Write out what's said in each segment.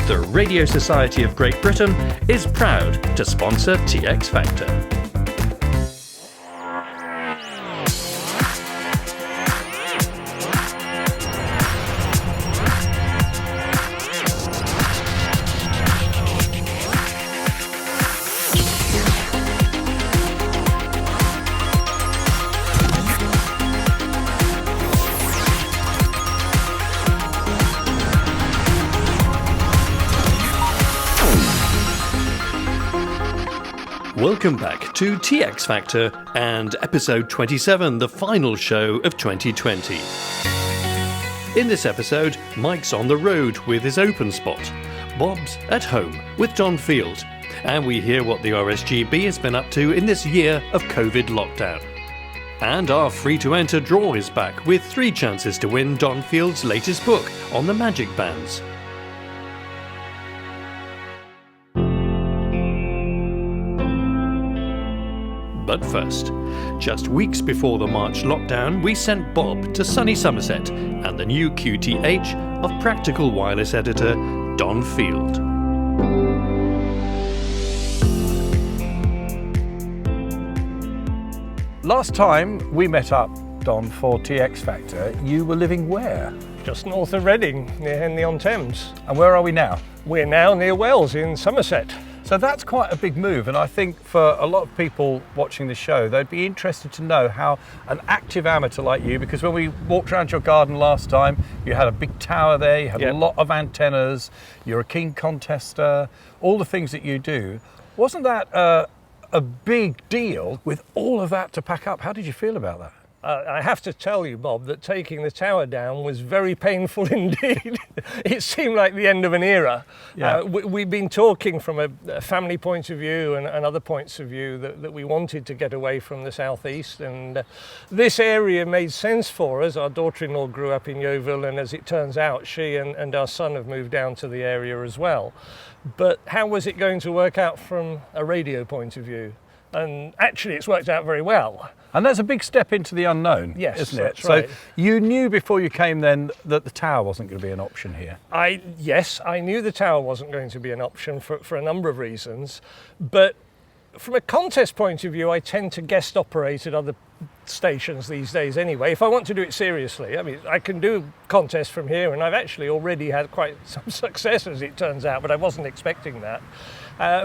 the Radio Society of Great Britain is proud to sponsor TX Factor. Welcome back to TX Factor and episode 27, the final show of 2020. In this episode, Mike's on the road with his OpenSpot, Bob's at home with Don Field, and we hear what the RSGB has been up to in this year of COVID lockdown. And our free-to-enter draw is back with 3 chances to win Don Field's latest book on the magic bands. But first, just weeks before the March lockdown, we sent Bob to sunny Somerset and the new QTH of Practical Wireless editor Don Field. Last time we met up, Don, for TX Factor, you were living where? Just north of Reading, near Henley-on-Thames. And where are we now? We're now near Wells in Somerset. So that's quite a big move, and I think for a lot of people watching the show, they'd be interested to know how an active amateur like you, because when we walked around your garden last time, you had a big tower there, you had a lot of antennas, you're a keen contester, all the things that you do. Wasn't that a big deal with all of that to pack up? How did you feel about that? I have to tell you, Bob, that taking the tower down was very painful indeed. It seemed like the end of an era. Yeah. We've been talking from a family point of view and other points of view that we wanted to get away from the southeast, and this area made sense for us. Our daughter-in-law grew up in Yeovil, and as it turns out, she and our son have moved down to the area as well. But how was it going to work out from a radio point of view? And actually it's worked out very well. And that's a big step into the unknown, yes, isn't it? That's right. So you knew before you came then that the tower wasn't going to be an option here? Yes, I knew the tower wasn't going to be an option for a number of reasons. But from a contest point of view, I tend to guest operate at other stations these days anyway, if I want to do it seriously. I mean, I can do contests from here, and I've actually already had quite some success as it turns out, but I wasn't expecting that.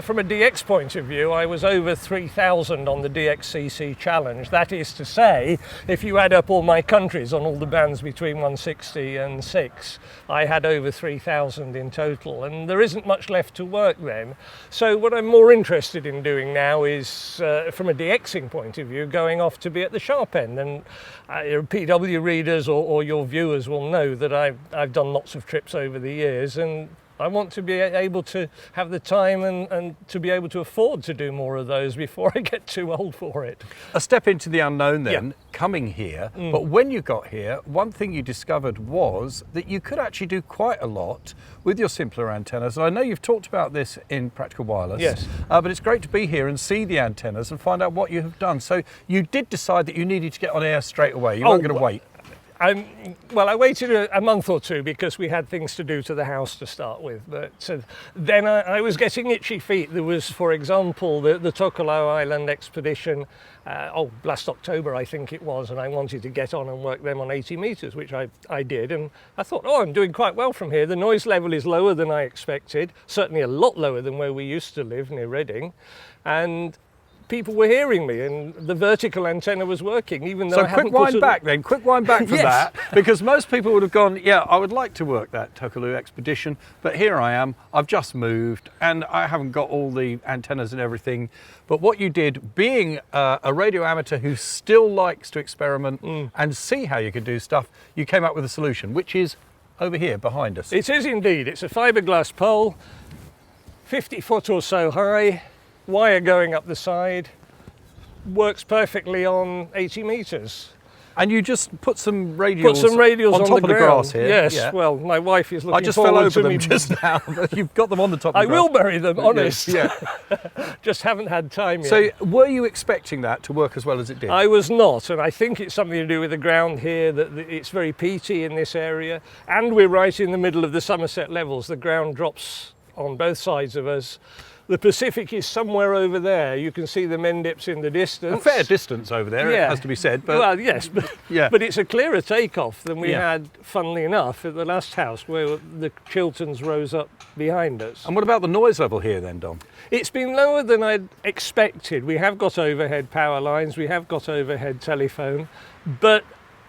From a DX point of view, I was over 3,000 on the DXCC challenge. That is to say, if you add up all my countries on all the bands between 160 and 6, I had over 3,000 in total, and there isn't much left to work then. So what I'm more interested in doing now is, from a DXing point of view, going off to be at the sharp end. And your PW readers or your viewers will know that I've done lots of trips over the years, and I want to be able to have the time and to be able to afford to do more of those before I get too old for it. A step into the unknown then, coming here. But when you got here, one thing you discovered was that you could actually do quite a lot with your simpler antennas. And I know you've talked about this in Practical Wireless. Yes. But it's great to be here and see the antennas and find out what you have done. So you did decide that you needed to get on air straight away. You weren't going to wait. Well, I waited a month or two because we had things to do to the house to start with. But then I was getting itchy feet. There was, for example, the Tokelau Island expedition, last October I think it was, and I wanted to get on and work them on 80 metres, which I did. And I thought, I'm doing quite well from here. The noise level is lower than I expected, certainly a lot lower than where we used to live near Reading. And people were hearing me, and the vertical antenna was working, even though I hadn't quick wind back for that, because most people would have gone, I would like to work that Tokelau expedition, but here I am, I've just moved, and I haven't got all the antennas and everything. But what you did, being a radio amateur who still likes to experiment and see how you could do stuff, you came up with a solution, which is over here behind us. It is indeed. It's a fiberglass pole, 50 foot or so high, wire going up the side, works perfectly on 80 metres. And you just put some radials, on top the of the grass here. Yes, Yeah. well, my wife is looking I just fell over to them me. just now. You've got them on the top of I the grass. will bury them, honest. Yeah. Just haven't had time yet. So were you expecting that to work as well as it did? I was not, and I think it's something to do with the ground here, that it's very peaty in this area, and we're right in the middle of the Somerset levels. The ground drops on both sides of us. The Pacific is somewhere over there. You can see the Mendips in the distance. A fair distance over there, Yeah. it has to be said. But Well, yes, but, Yeah. but it's a clearer takeoff than we Yeah. had, funnily enough, at the last house where the Chilterns rose up behind us. And what about the noise level here then, Dom? It's been lower than I'd expected. We have got overhead power lines, we have got overhead telephone, but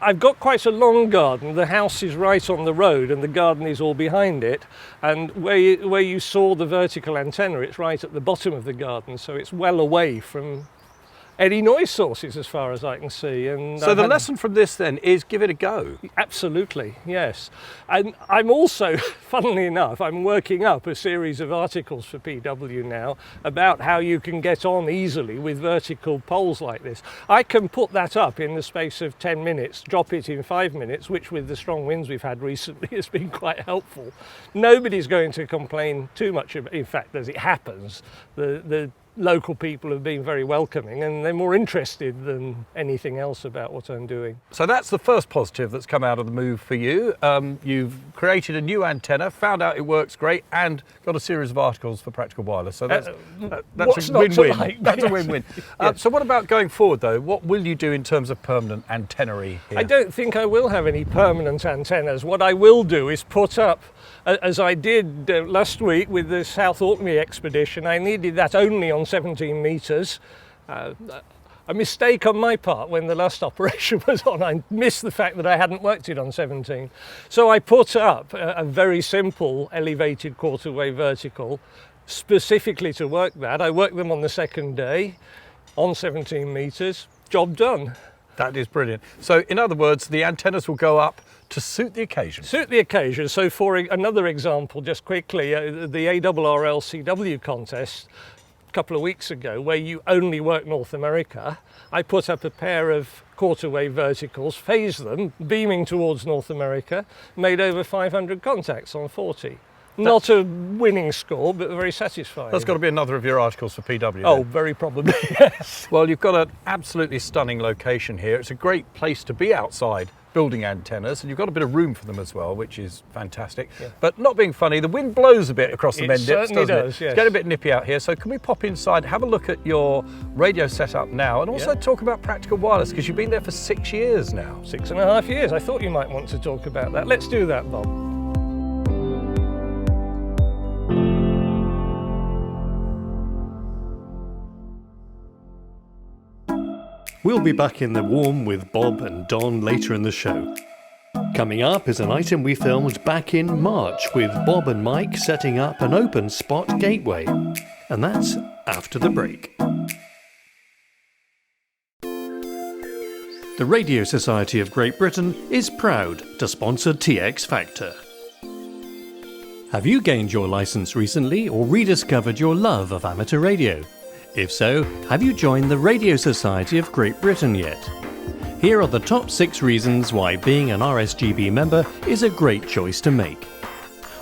I've got quite a long garden. The house is right on the road and the garden is all behind it. And where you saw the vertical antenna, it's right at the bottom of the garden, so it's well away from any noise sources as far as I can see. And So the lesson from this then is give it a go. Absolutely, yes. And I'm also, funnily enough, I'm working up a series of articles for PW now about how you can get on easily with vertical poles like this. I can put that up in the space of 10 minutes, drop it in 5 minutes, which with the strong winds we've had recently has been quite helpful. Nobody's going to complain too much about, in fact, as it happens, the local people have been very welcoming and they're more interested than anything else about what I'm doing. So that's the first positive that's come out of the move for you. You've created a new antenna, found out it works great, and got a series of articles for Practical Wireless. So that's what's a not to win-win. like? That's a Yes. win-win. Yes. So what about going forward though? What will you do in terms of permanent antennae here? I don't think I will have any permanent antennas. What I will do is put up, as I did last week with the South Orkney expedition, I needed that only on 17 metres. A mistake on my part when the last operation was on. I missed the fact that I hadn't worked it on 17. So I put up a very simple elevated quarter wave vertical specifically to work that. I worked them on the second day on 17 metres, job done. That is brilliant. So in other words, the antennas will go up to suit the occasion. Suit the occasion. So for another example, just quickly, the ARRL CW contest a couple of weeks ago, where you only work North America, I put up a pair of quarter wave verticals, phased them, beaming towards North America, made over 500 contacts on 40. Not a winning score, but very satisfying. That's got to be another of your articles for PW. Oh, then. very probably, yes. Well, you've got an absolutely stunning location here. It's a great place to be outside building antennas, and you've got a bit of room for them as well, which is fantastic. Yeah. But not being funny, the wind blows a bit across the It Mendips, certainly doesn't does, it? yes. It's getting a bit nippy out here, so can we pop inside, have a look at your radio setup now, and also Yeah. talk about Practical Wireless, because you've been there for 6 years now. 6.5 years. I thought you might want to talk about that. Let's do that, Bob. We'll be back in the warm with Bob and Don later in the show. Coming up is an item we filmed back in March with Bob and Mike setting up an OpenSpot Gateway. And that's after the break. The Radio Society of Great Britain is proud to sponsor TX Factor. Have you gained your license recently or rediscovered your love of amateur radio? If so, have you joined the Radio Society of Great Britain yet? Here are the top 6 reasons why being an RSGB member is a great choice to make.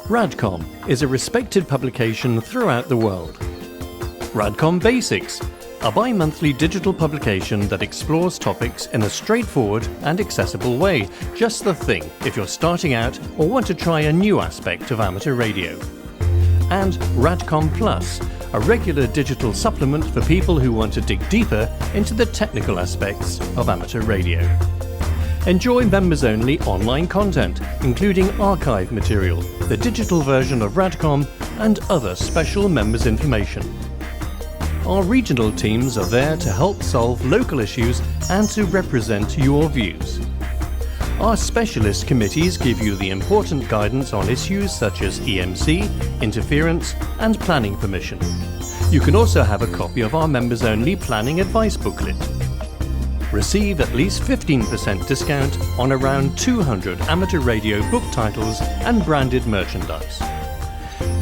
Radcom is a respected publication throughout the world. Radcom Basics, a bi-monthly digital publication that explores topics in a straightforward and accessible way. Just the thing if you're starting out or want to try a new aspect of amateur radio. And Radcom Plus, a regular digital supplement for people who want to dig deeper into the technical aspects of amateur radio. Enjoy members-only online content, including archive material, the digital version of Radcom, and other special members' information. Our regional teams are there to help solve local issues and to represent your views. Our specialist committees give you the important guidance on issues such as EMC, interference, and planning permission. You can also have a copy of our members-only planning advice booklet. Receive at least 15% discount on around 200 amateur radio book titles and branded merchandise.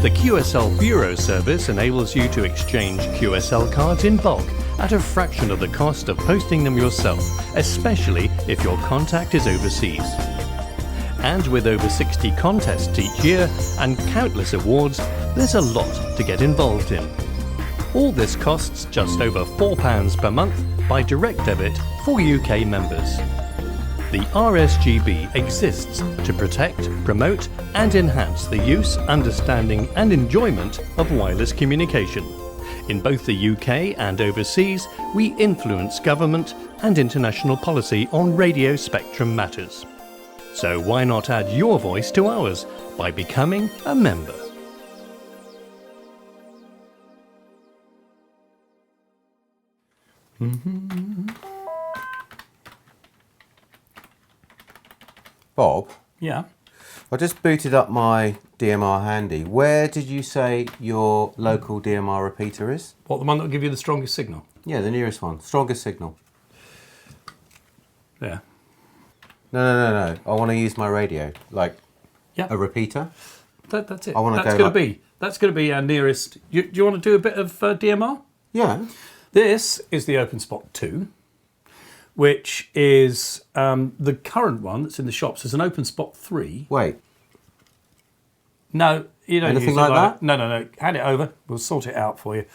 The QSL Bureau service enables you to exchange QSL cards in bulk at a fraction of the cost of posting them yourself, especially if your contact is overseas. And with over 60 contests each year and countless awards, there's a lot to get involved in. All this costs just over £4 per month by direct debit for UK members. The RSGB exists to protect, promote and enhance the use, understanding and enjoyment of wireless communication. In both the UK and overseas, we influence government and international policy on radio spectrum matters. So why not add your voice to ours by becoming a member? Bob, Yeah. I just booted up my DMR handy. Where did you say your local DMR repeater is? What, the one that will give you the strongest signal? Yeah, the nearest one. Strongest signal. Yeah. No. I want to use my radio. Like Yeah. a repeater. That's it. I wanna That's go going to be. That's going to be our nearest. Do you want to do a bit of DMR? Yeah. This is the OpenSpot 2, which is the current one that's in the shops. There's an OpenSpot 3. Wait. No, you don't Anything use it like that? No. Hand it over. We'll sort it out for you.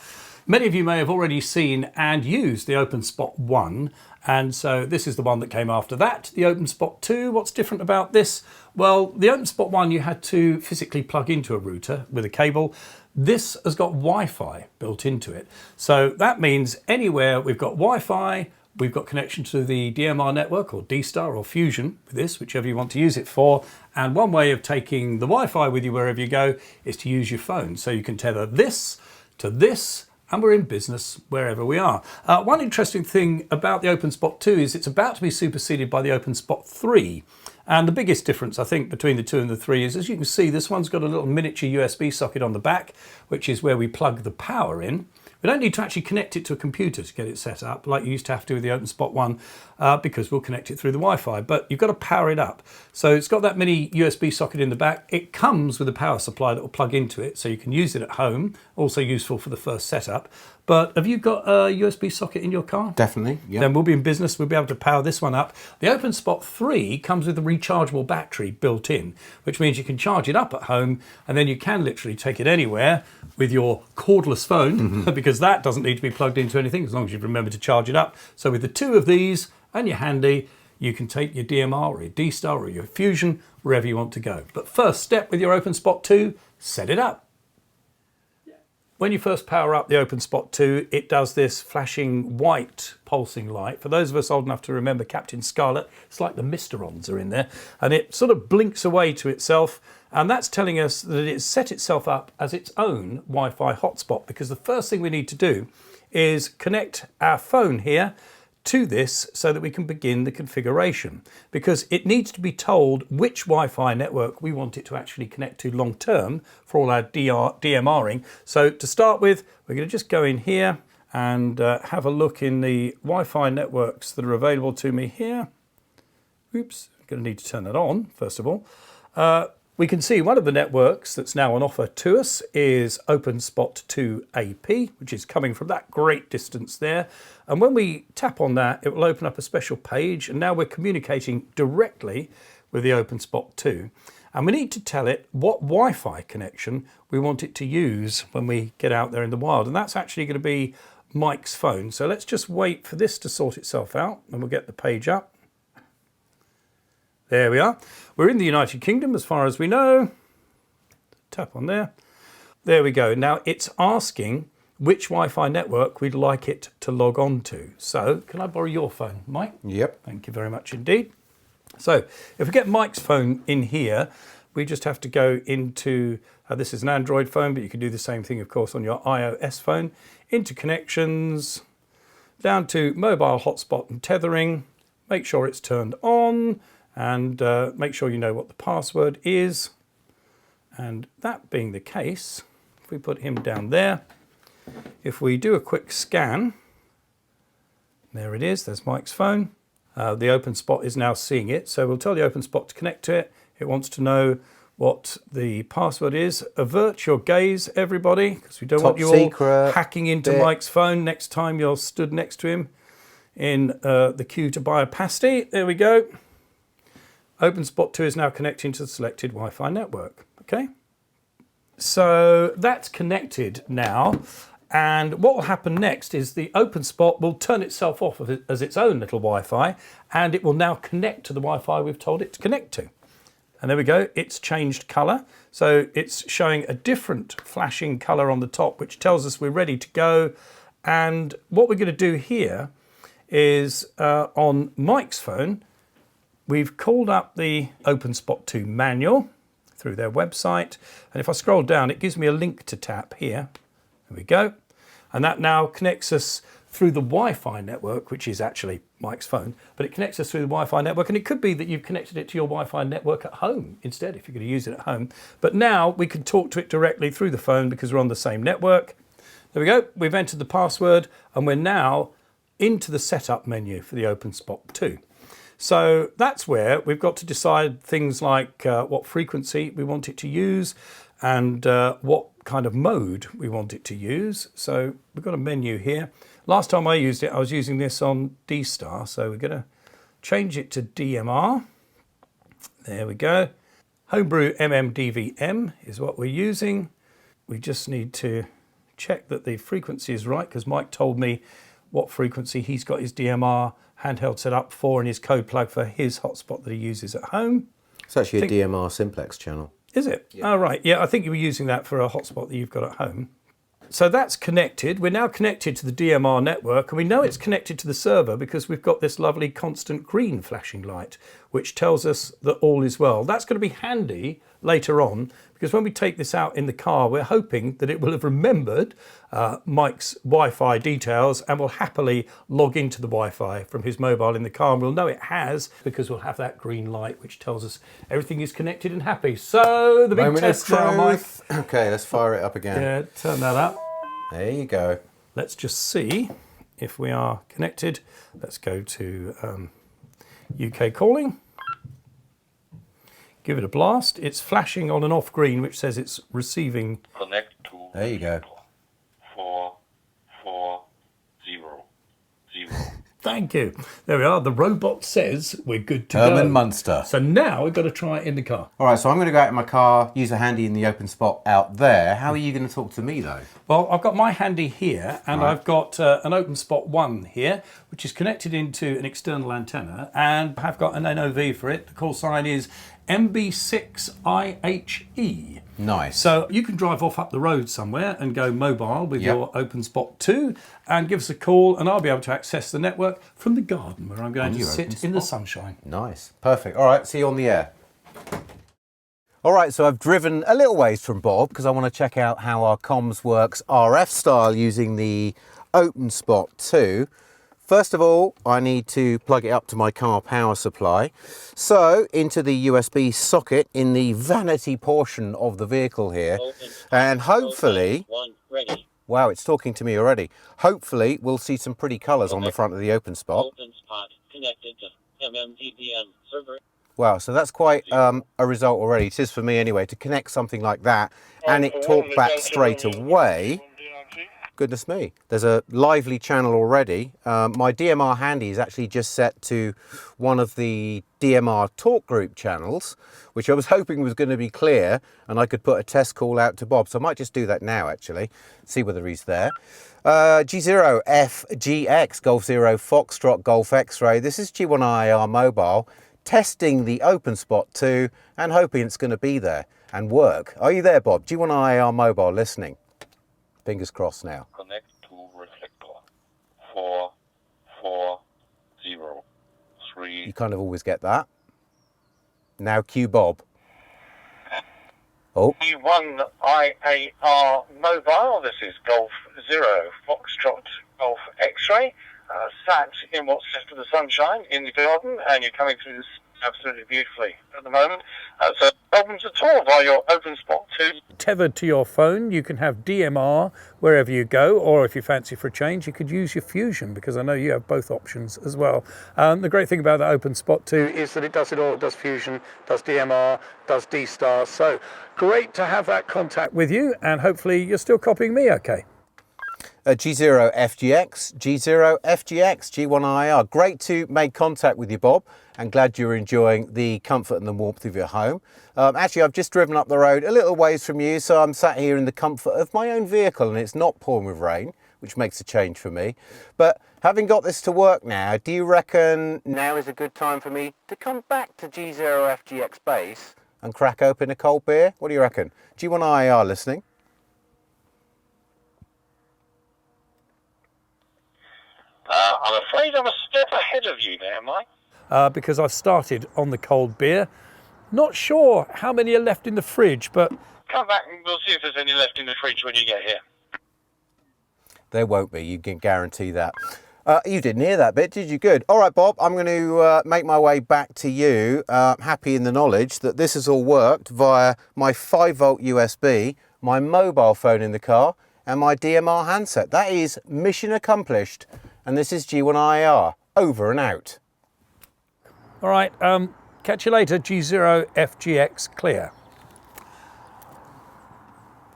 Many of you may have already seen and used the OpenSpot 1, and so this is the one that came after that, the OpenSpot 2. What's different about this? Well, the OpenSpot 1 you had to physically plug into a router with a cable. This has got Wi-Fi built into it. So that means anywhere we've got Wi-Fi, we've got connection to the DMR network or D-Star or Fusion with this, whichever you want to use it for. And one way of taking the Wi-Fi with you wherever you go is to use your phone. So you can tether this to this, and we're in business wherever we are. One interesting thing about the OpenSpot 2 is it's about to be superseded by the OpenSpot 3. And the biggest difference, I think, between the 2 and the 3 is, as you can see, this one's got a little miniature USB socket on the back, which is where we plug the power in. We don't need to actually connect it to a computer to get it set up, like you used to have to with the OpenSpot 1, because we'll connect it through the Wi-Fi, but you've got to power it up. So it's got that mini USB socket in the back. It comes with a power supply that will plug into it, so you can use it at home, also useful for the first setup. But have you got a USB socket in your car? Definitely. Yeah. Then we'll be in business. We'll be able to power this one up. The OpenSpot 3 comes with a rechargeable battery built in, which means you can charge it up at home, and then you can literally take it anywhere with your cordless phone, because that doesn't need to be plugged into anything as long as you remember to charge it up. So with the 2 of these and your handy, you can take your DMR or your D-Star or your Fusion wherever you want to go. But first step with your OpenSpot 2, set it up. When you first power up the OpenSpot 2, it does this flashing white pulsing light. For those of us old enough to remember Captain Scarlet, it's like the Mysterons are in there, and it sort of blinks away to itself, and that's telling us that it's set itself up as its own Wi-Fi hotspot, because the first thing we need to do is connect our phone here to this so that we can begin the configuration, because it needs to be told which Wi-Fi network we want it to actually connect to long term for all our DMRing. So to start with, we're going to just go in here and have a look in the Wi-Fi networks that are available to me here. Oops, I'm going to need to turn that on first of all. We can see one of the networks that's now on offer to us is OpenSpot 2 AP, which is coming from that great distance there. And when we tap on that, it will open up a special page. And now we're communicating directly with the OpenSpot 2. And we need to tell it what Wi-Fi connection we want it to use when we get out there in the wild. And that's actually going to be Mike's phone. So let's just wait for this to sort itself out, and we'll get the page up. There we are. We're in the United Kingdom as far as we know. Tap on there. There we go. Now it's asking which Wi-Fi network we'd like it to log on to. So can I borrow your phone, Mike? Yep. Thank you very much indeed. So if we get Mike's phone in here, we just have to go into, this is an Android phone, but you can do the same thing, of course, on your iOS phone. Into connections, down to mobile hotspot and tethering. Make sure it's turned on. And make sure you know what the password is. And that being the case, if we put him down there, if we do a quick scan, there it is, there's Mike's phone. The OpenSpot is now seeing it, so we'll tell the OpenSpot to connect to it. It wants to know what the password is. Avert your gaze, everybody, because we don't Top want you secret all hacking into bit. Mike's phone next time you're stood next to him in the queue to buy a pasty. There we go. OpenSpot 2 is now connecting to the selected Wi-Fi network. Okay, so that's connected now. And what will happen next is the OpenSpot will turn itself off as its own little Wi-Fi, and it will now connect to the Wi-Fi we've told it to connect to. And there we go, it's changed colour. So it's showing a different flashing colour on the top, which tells us we're ready to go. And what we're going to do here is on Mike's phone, we've called up the OpenSpot 2 manual through their website. And if I scroll down, it gives me a link to tap here. There we go. And that now connects us through the Wi-Fi network, which is actually Mike's phone, but it connects us through the Wi-Fi network. And it could be that you've connected it to your Wi-Fi network at home instead, if you're going to use it at home. But now we can talk to it directly through the phone because we're on the same network. There we go. We've entered the password and we're now into the setup menu for the OpenSpot 2. So that's where we've got to decide things like what frequency we want it to use and what kind of mode we want it to use. So we've got a menu here. Last time I used it, I was using this on D-Star. So we're going to change it to DMR. There we go. Homebrew MMDVM is what we're using. We just need to check that the frequency is right because Mike told me what frequency he's got his DMR handheld set up for and his code plug for his hotspot that he uses at home. It's actually a DMR simplex channel. Is it? Yeah. Oh, right. Yeah, I think you were using that for a hotspot that you've got at home. So that's connected. We're now connected to the DMR network, and we know it's connected to the server because we've got this lovely constant green flashing light, which tells us that all is well. That's going to be handy later on because when we take this out in the car, we're hoping that it will have remembered Mike's Wi-Fi details and will happily log into the Wi-Fi from his mobile in the car. And we'll know it has because we'll have that green light, which tells us everything is connected and happy. So the big Moment test of now, Mike. truth. Okay, let's fire it up again. Yeah, turn that up. There you go. Let's just see if we are connected. Let's go to UK calling. Give it a blast. It's flashing on and off green, which says it's receiving. Connect to. There you go. 440. Thank you. There we are. The robot says we're good to Herman go. Munster. So now we've got to try it in the car. All right, so I'm going to go out in my car, use a handy in the open spot out there. How are you going to talk to me, though? Well, I've got my handy here, and Right. I've got an OpenSpot 1 here, which is connected into an external antenna, and I've got an NOV for it. The call sign is MB6IHE. Nice. So you can drive off up the road somewhere and go mobile with Yep. your OpenSpot 2 and give us a call, and I'll be able to access the network from the garden where I'm going On to your sit in the OpenSpot. sunshine. Nice. Perfect. All right, see you on the air. All right, so I've driven a little ways from Bob because I want to check out how our comms works RF style using the OpenSpot 2. First of all, I need to plug it up to my car power supply. So into the USB socket in the vanity portion of the vehicle here. And hopefully, wow, it's talking to me already. Hopefully we'll see some pretty colours on the front of the OpenSpot. OpenSpot connected to MMDVM server. Wow, so that's quite a result already. It is for me anyway, to connect something like that and it talk back straight away. Goodness me, there's a lively channel already. My DMR handy is actually just set to one of the DMR talk group channels, which I was hoping was going to be clear and I could put a test call out to Bob. So I might just do that now actually, see whether he's there. G0FGX, Golf 0 Foxtrot Golf X-Ray. This is G1IR Mobile, testing the OpenSpot 2 and hoping it's going to be there and work. Are you there, Bob? G1IR Mobile listening. Fingers crossed now. Connect to reflector. 4403. You kind of always get that. Now cue Bob. Oh, G1IAR Mobile, this is Golf 0 Foxtrot Golf X-Ray, sat in what's left of the sunshine in the garden, and you're coming through the absolutely beautifully at the moment. So problems at all via your OpenSpot 2. Tethered to your phone, you can have DMR wherever you go, or if you fancy for a change, you could use your Fusion, because I know you have both options as well. The great thing about the OpenSpot 2 is that it does it all. It does Fusion, does DMR, does D-Star. So great to have that contact with you, and hopefully you're still copying me okay. G0FGX, G0FGX, G1IR. Great to make contact with you, Bob, and glad you're enjoying the comfort and the warmth of your home. Actually, I've just driven up the road a little ways from you, so I'm sat here in the comfort of my own vehicle, and it's not pouring with rain, which makes a change for me. But having got this to work now, do you reckon now is a good time for me to come back to G0FGX base and crack open a cold beer? What do you reckon? G1IR listening? I'm afraid I'm a step ahead of you there, Mike. Because I've started on the cold beer. Not sure how many are left in the fridge, but Come back and we'll see if there's any left in the fridge when you get here. There won't be, you can guarantee that. You didn't hear that bit, did you? Good. All right, Bob, I'm going to make my way back to you, happy in the knowledge that this has all worked via my 5-volt USB, my mobile phone in the car, and my DMR handset. That is mission accomplished. And this is G1IR, over and out. all right, catch you later, G0FGX clear.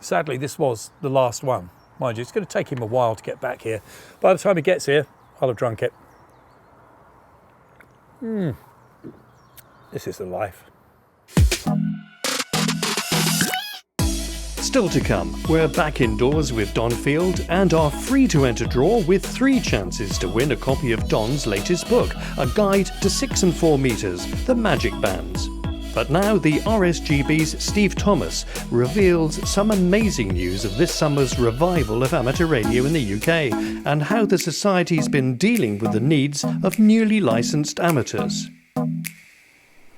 Sadly, this was the last one. Mind you, it's going to take him a while to get back here. By the time he gets here, I'll have drunk it. This is the life. Still to come, we're back indoors with Don Field and are free to enter draw with 3 chances to win a copy of Don's latest book, A Guide to 6 and 4 Meters, The Magic Bands. But now the RSGB's Steve Thomas reveals some amazing news of this summer's revival of amateur radio in the UK and how the Society's been dealing with the needs of newly licensed amateurs.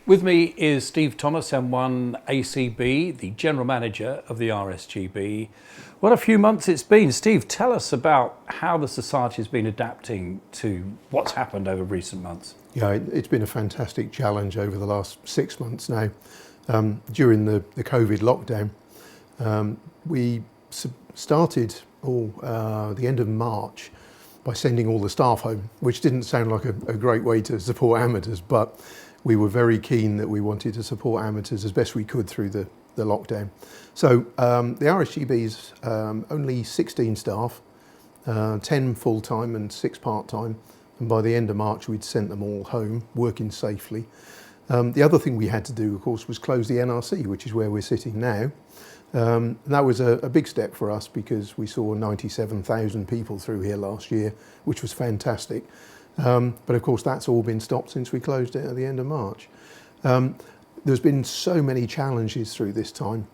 With me is Steve Thomas, M1 ACB, the General Manager of the RSGB. What a few months it's been. Steve, tell us about how the Society has been adapting to what's happened over recent months. Yeah, it's been a fantastic challenge over the last 6 months now. During the COVID lockdown, we started the end of March by sending all the staff home, which didn't sound like a great way to support amateurs, but we were very keen that we wanted to support amateurs as best we could through the lockdown. So the RSGB's only 16 staff, 10 full-time and 6 part-time. And by the end of March, we'd sent them all home, working safely. The other thing we had to do, of course, was close the NRC, which is where we're sitting now. And that was a big step for us because we saw 97,000 people through here last year, which was fantastic. But of course, that's all been stopped since we closed it at the end of March. There's been so many challenges through this time.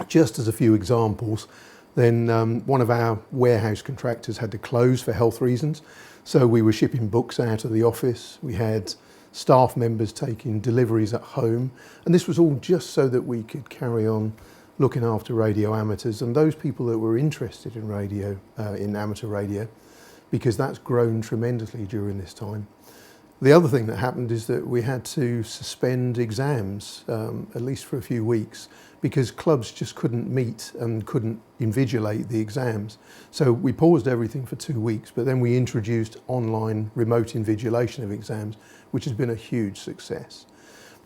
Just as a few examples, then one of our warehouse contractors had to close for health reasons. So we were shipping books out of the office. We had staff members taking deliveries at home. And this was all just so that we could carry on looking after radio amateurs and those people that were interested in radio, in amateur radio, because that's grown tremendously during this time. The other thing that happened is that we had to suspend exams, at least for a few weeks, because clubs just couldn't meet and couldn't invigilate the exams. So we paused everything for 2 weeks, but then we introduced online remote invigilation of exams, which has been a huge success.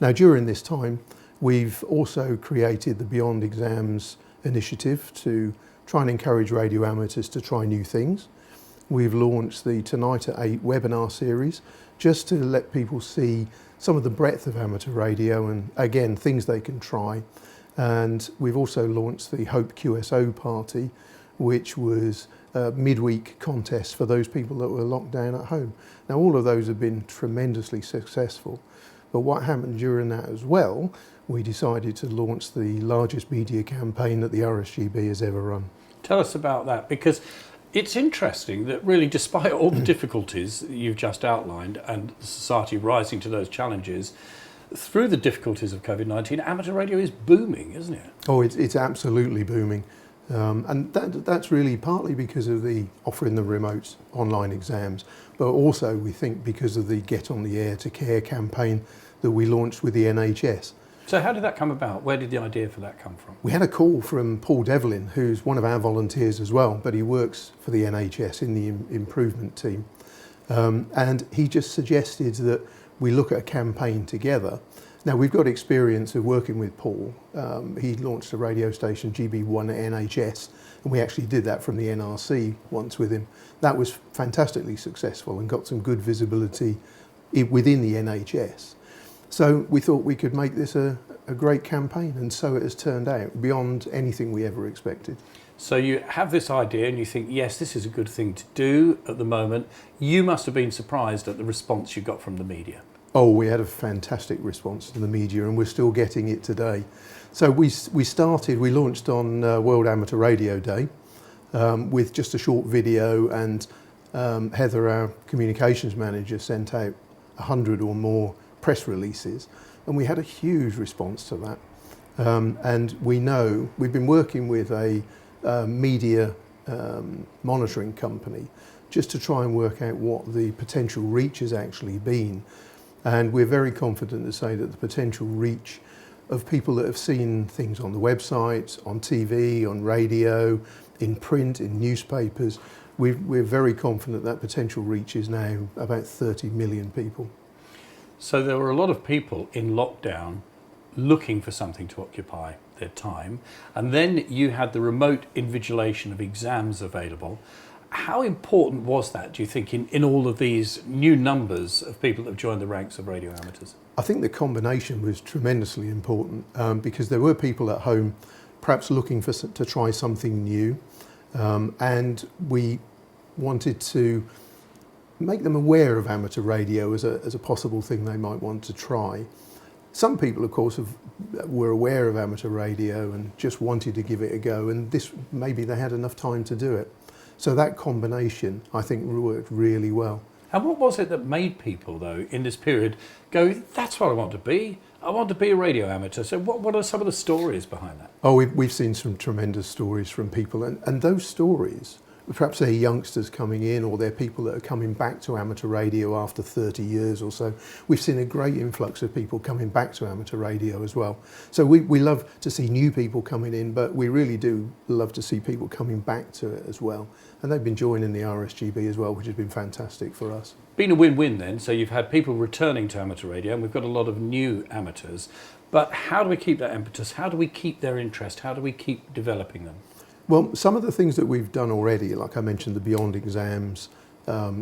Now, during this time, we've also created the Beyond Exams initiative to try and encourage radio amateurs to try new things. We've launched the Tonight at 8 webinar series just to let people see some of the breadth of amateur radio and, again, things they can try. And we've also launched the Hope QSO party, which was a midweek contest for those people that were locked down at home. Now, all of those have been tremendously successful. But what happened during that as well, we decided to launch the largest media campaign that the RSGB has ever run. Tell us about that, because it's interesting that really, despite all the difficulties you've just outlined and the Society rising to those challenges, through the difficulties of COVID-19, amateur radio is booming, isn't it? Oh, it's absolutely booming. And that's really partly because of the offering the remote online exams, but also we think because of the Get on the Air to Care campaign that we launched with the NHS. So how did that come about? Where did the idea for that come from? We had a call from Paul Devlin, who's one of our volunteers as well, but he works for the NHS in the improvement team. And he just suggested that we look at a campaign together. Now, we've got experience of working with Paul. He launched a radio station, GB1 at NHS, and we actually did that from the NRC once with him. That was fantastically successful and got some good visibility within the NHS. So we thought we could make this a great campaign, and so it has turned out, beyond anything we ever expected. So you have this idea and you think, yes, this is a good thing to do at the moment. You must have been surprised at the response you got from the media. Oh, we had a fantastic response to the media, and we're still getting it today. So we launched on World Amateur Radio Day with just a short video, and Heather, our communications manager, sent out 100 or more press releases, and we had a huge response to that. And we know we've been working with a media monitoring company just to try and work out what the potential reach has actually been. And we're very confident to say that the potential reach of people that have seen things on the website, on TV, on radio, in print, in newspapers, we're very confident that potential reach is now about 30 million people. So there were a lot of people in lockdown looking for something to occupy their time, and then you had the remote invigilation of exams available. How important was that, do you think, in all of these new numbers of people that have joined the ranks of radio amateurs? I think the combination was tremendously important because there were people at home perhaps looking to try something new, and we wanted to make them aware of amateur radio as a possible thing they might want to try. Some people, of course, were aware of amateur radio and just wanted to give it a go, and maybe they had enough time to do it. So that combination, I think, worked really well. And what was it that made people, though, in this period go, that's what I want to be? I want to be a radio amateur. So what are some of the stories behind that? Oh, we've seen some tremendous stories from people, and those stories, perhaps they're youngsters coming in, or they're people that are coming back to amateur radio after 30 years or so. We've seen a great influx of people coming back to amateur radio as well. So we love to see new people coming in, but we really do love to see people coming back to it as well. And they've been joining the RSGB as well, which has been fantastic for us. Been a win-win then, so you've had people returning to amateur radio, and we've got a lot of new amateurs. But how do we keep that impetus? How do we keep their interest? How do we keep developing them? Well, some of the things that we've done already, like I mentioned, the Beyond Exams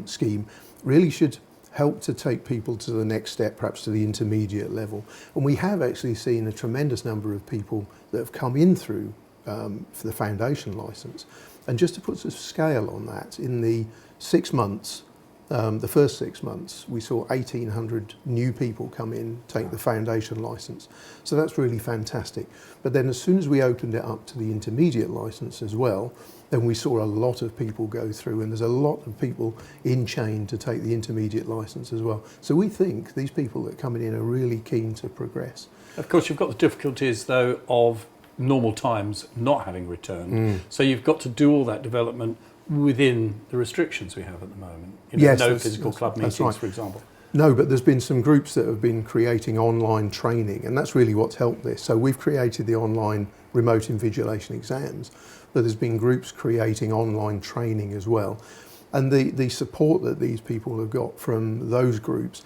scheme, really should help to take people to the next step, perhaps to the intermediate level. And we have actually seen a tremendous number of people that have come in through for the foundation licence. And just to put a scale on that, in the 6 months, the first 6 months, we saw 1,800 new people come in, take the foundation licence. So that's really fantastic. But then as soon as we opened it up to the intermediate licence as well, then we saw a lot of people go through, and there's a lot of people in chain to take the intermediate licence as well. So we think these people that are coming in are really keen to progress. Of course, you've got the difficulties, though, of normal times not having returned. So you've got to do all that development within the restrictions we have at the moment. Yes, no physical club meetings, right. for example. No, but there's been some groups that have been creating online training, and that's really what's helped this. So we've created the online remote invigilation exams, but there's been groups creating online training as well. And the support that these people have got from those groups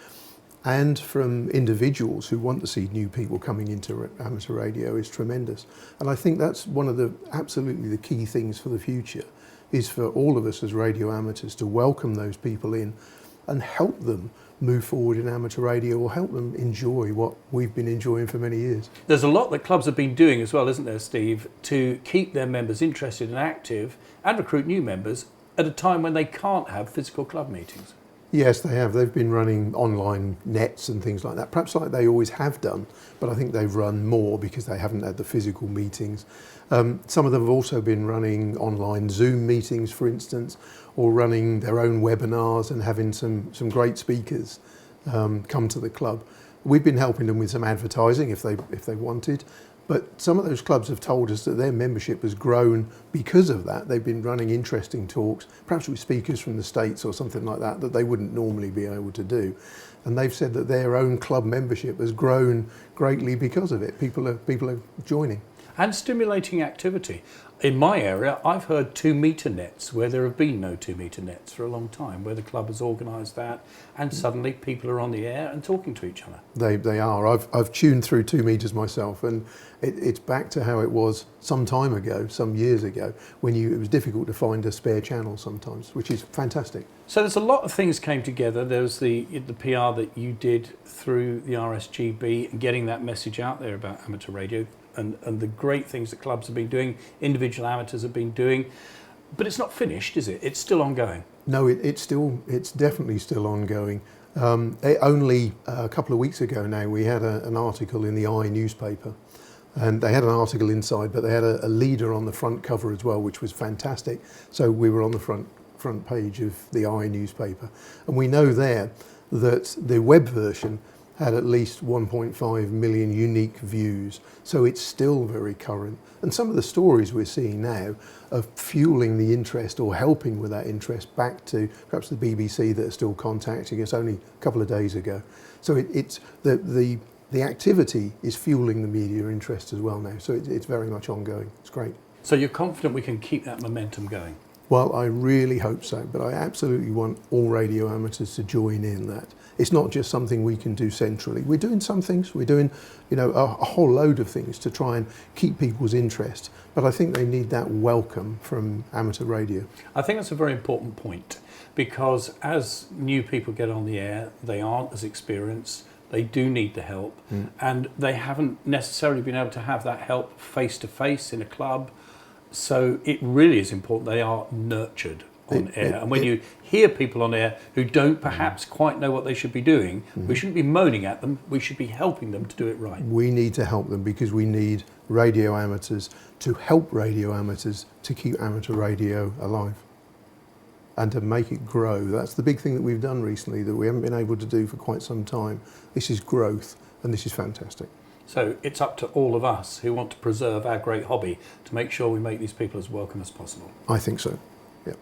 and from individuals who want to see new people coming into amateur radio is tremendous. And I think that's one of absolutely the key things for the future, is for all of us as radio amateurs to welcome those people in and help them move forward in amateur radio, or help them enjoy what we've been enjoying for many years. There's a lot that clubs have been doing as well, isn't there, Steve, to keep their members interested and active and recruit new members at a time when they can't have physical club meetings. Yes, they have. They've been running online nets and things like that, perhaps like they always have done, but I think they've run more because they haven't had the physical meetings. Some of them have also been running online Zoom meetings, for instance, or running their own webinars and having some great speakers come to the club. We've been helping them with some advertising if they wanted, But some of those clubs have told us that their membership has grown because of that. They've been running interesting talks, perhaps with speakers from the States or something like that, that they wouldn't normally be able to do. And they've said that their own club membership has grown greatly because of it. People are joining. And stimulating activity. In my area, I've heard 2 metre nets where there have been no 2 metre nets for a long time, where the club has organised that, and suddenly people are on the air and talking to each other. They are. I've tuned through 2 metres myself, and it's back to how it was some time ago, some years ago, when it was difficult to find a spare channel sometimes, which is fantastic. So there's a lot of things came together. There was the PR that you did through the RSGB and getting that message out there about amateur radio. And the great things that clubs have been doing, individual amateurs have been doing, but it's not finished, is it? It's still ongoing. No, it's definitely still ongoing. Only a couple of weeks ago now, we had an article in the I newspaper, and they had an article inside, but they had a leader on the front cover as well, which was fantastic. So we were on the front page of the I newspaper, and we know there that the web version had at least 1.5 million unique views. So it's still very current. And some of the stories we're seeing now are fueling the interest or helping with that interest back to perhaps the BBC that are still contacting us only a couple of days ago. So it's the activity is fueling the media interest as well now. So it's very much ongoing. It's great. So you're confident we can keep that momentum going? Well, I really hope so, but I absolutely want all radio amateurs to join in that. It's not just something we can do centrally. We're doing some things, we're doing a whole load of things to try and keep people's interest, but I think they need that welcome from amateur radio. I think that's a very important point, because as new people get on the air, they aren't as experienced, they do need the help, and they haven't necessarily been able to have that help face to face in a club. So it really is important they are nurtured on air. And when you hear people on air who don't perhaps quite know what they should be doing, we shouldn't be moaning at them, we should be helping them to do it right. We need to help them because we need radio amateurs to help radio amateurs to keep amateur radio alive and to make it grow. That's the big thing that we've done recently that we haven't been able to do for quite some time. This is growth, and this is fantastic. So it's up to all of us who want to preserve our great hobby to make sure we make these people as welcome as possible. I think so, yeah.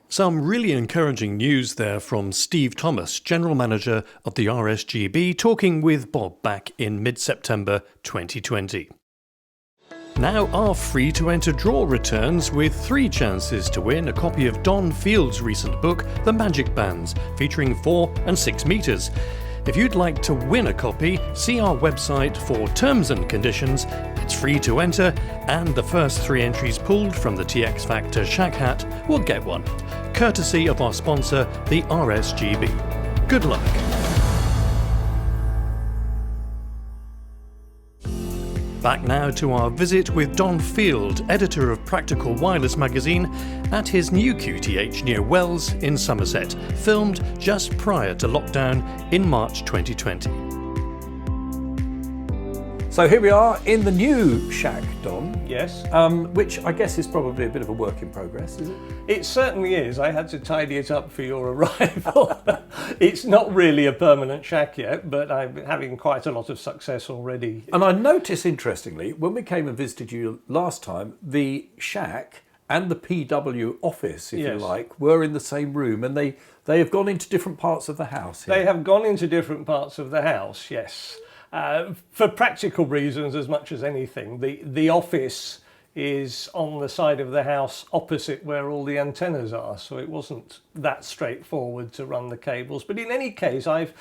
Some really encouraging news there from Steve Thomas, General Manager of the RSGB, talking with Bob back in mid-September 2020. Now our free-to-enter draw returns with 3 chances to win a copy of Don Field's recent book, The Magic Bands, featuring 4 and 6 metres. If you'd like to win a copy, see our website for terms and conditions. It's free to enter, and the first 3 entries pulled from the TX Factor Shack Hat will get one, courtesy of our sponsor, the RSGB. Good luck. Back now to our visit with Don Field, editor of Practical Wireless magazine, at his new QTH near Wells in Somerset, filmed just prior to lockdown in March 2020. So here we are in the new shack, Don. Yes. Which I guess is probably a bit of a work in progress, is it? It certainly is. I had to tidy it up for your arrival. It's not really a permanent shack yet, but I'm having quite a lot of success already. And I noticed, interestingly, when we came and visited you last time, the shack and the PW office, if you like, were in the same room, and they have gone into different parts of the house here. They have gone into different parts of the house, yes. For practical reasons as much as anything. The office is on the side of the house opposite where all the antennas are, so it wasn't that straightforward to run the cables. But in any case, I've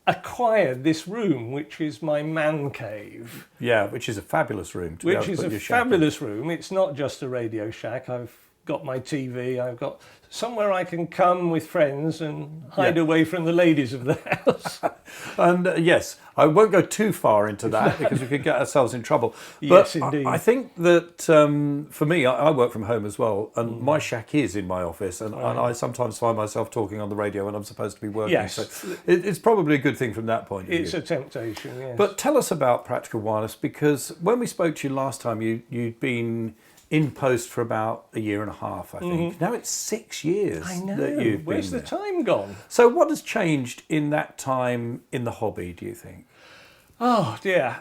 acquired this room, which is my man cave. Yeah, which is a fabulous room. Which is a fabulous room. It's not just a radio shack. I've got my TV, I've got somewhere I can come with friends and hide away from the ladies of the house. And yes, I won't go too far into that because we could get ourselves in trouble. But Yes, indeed. I think that for me, I work from home as well, and my shack is in my office, and I sometimes find myself talking on the radio when I'm supposed to be working. Yes. So it's probably a good thing from that point of view. It's a temptation, yes. But tell us about Practical Wireless, because when we spoke to you last time, you'd been in post for about 1.5 years, I think. Now it's 6 years I know. that you've Where's been the there. time gone? So what has changed in that time in the hobby, do you think? Oh dear.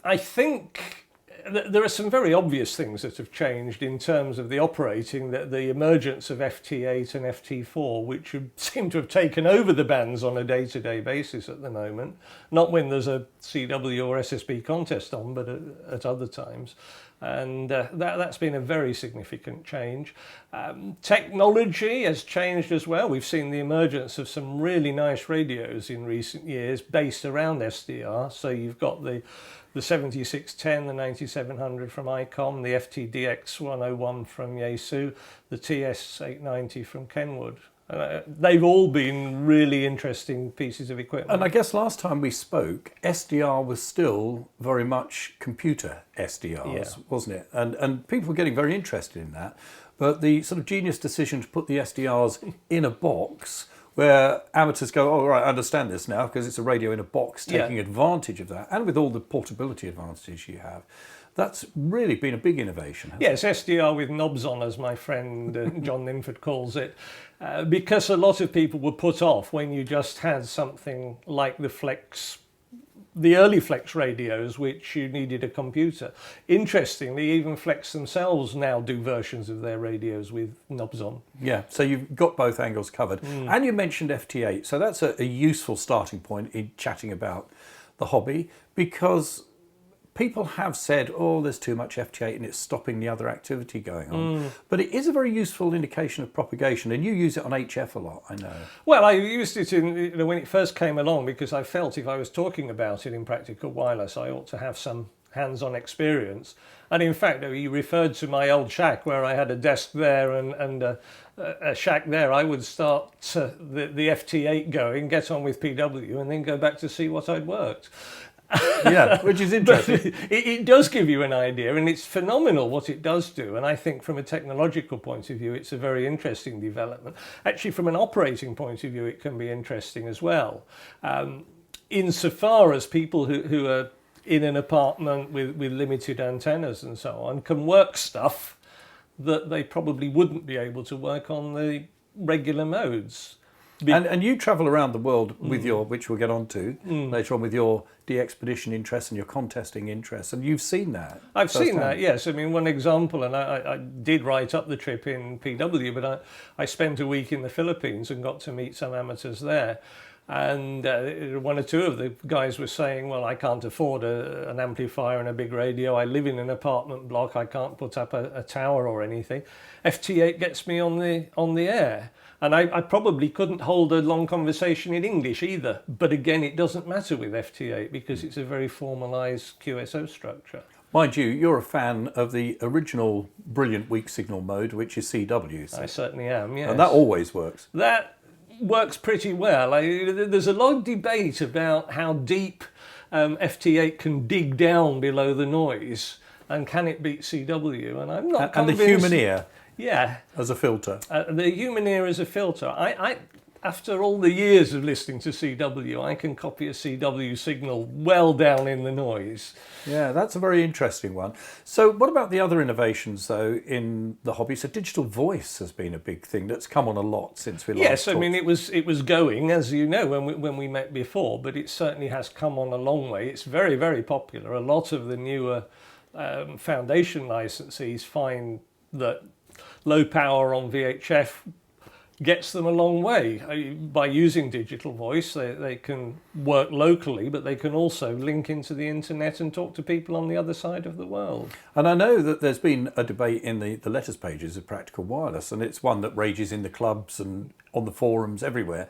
I think there are some very obvious things that have changed in terms of the operating, the emergence of FT8 and FT4, which seem to have taken over the bands on a day-to-day basis at the moment. Not when there's a CW or SSB contest on, but at other times. And that's been a very significant change. Technology has changed as well. We've seen the emergence of some really nice radios in recent years based around SDR. So you've got the 7610, the 9700 from ICOM, the FTDX101 from Yaesu, the TS890 from Kenwood. They've all been really interesting pieces of equipment. And I guess last time we spoke, SDR was still very much computer SDRs, wasn't it? And people were getting very interested in that. But the sort of genius decision to put the SDRs in a box where amateurs go, oh, right, I understand this now, because it's a radio in a box, taking advantage of that, and with all the portability advantages you have. That's really been a big innovation. Yes, SDR with knobs on, as my friend John Ninford calls it, because a lot of people were put off when you just had something like the early Flex radios, which you needed a computer. Interestingly, even Flex themselves now do versions of their radios with knobs on. Yeah, so you've got both angles covered. And you mentioned FT8, so that's a useful starting point in chatting about the hobby, because people have said, oh, there's too much FT8 and it's stopping the other activity going on. But it is a very useful indication of propagation, and you use it on HF a lot, I know. Well, I used it when it first came along, because I felt if I was talking about it in practical wireless, I ought to have some hands-on experience. And in fact, you referred to my old shack where I had a desk there and a shack there. I would start the FT8 going, get on with PW, and then go back to see what I'd worked. Yeah, which is interesting. It does give you an idea, and it's phenomenal what it does do. And I think from a technological point of view, it's a very interesting development. Actually, from an operating point of view, it can be interesting as well. Insofar as people who are in an apartment with limited antennas and so on can work stuff that they probably wouldn't be able to work on the regular modes. And you travel around the world with your, which we'll get on to later on, with your de-expedition interests and your contesting interests, and you've seen that. I've seen that, yes. I mean, one example, and I did write up the trip in PW, but I spent a week in the Philippines and got to meet some amateurs there. And one or two of the guys were saying, well, I can't afford an amplifier and a big radio. I live in an apartment block. I can't put up a tower or anything. FT8 gets me on the air. And I probably couldn't hold a long conversation in English either. But again, it doesn't matter with FT8 because it's a very formalised QSO structure. Mind you, you're a fan of the original brilliant weak signal mode, which is CW. So. I certainly am, yes. And that always works. That works pretty well. There's a lot of debate about how deep FT8 can dig down below the noise, and can it beat CW? And I'm not convinced. And the human ear. Yeah. As a filter. The human ear as a filter. I after all the years of listening to CW, I can copy a CW signal well down in the noise. Yeah, that's a very interesting one. So what about the other innovations, though, in the hobby? So digital voice has been a big thing that's come on a lot since we last Yes, talked. I mean, it was going, as you know, when we met before, but it certainly has come on a long way. It's very, very popular. A lot of the newer foundation licensees find that low power on VHF gets them a long way. By using digital voice, they can work locally, but they can also link into the internet and talk to people on the other side of the world. And I know that there's been a debate in the letters pages of Practical Wireless, and it's one that rages in the clubs and on the forums everywhere,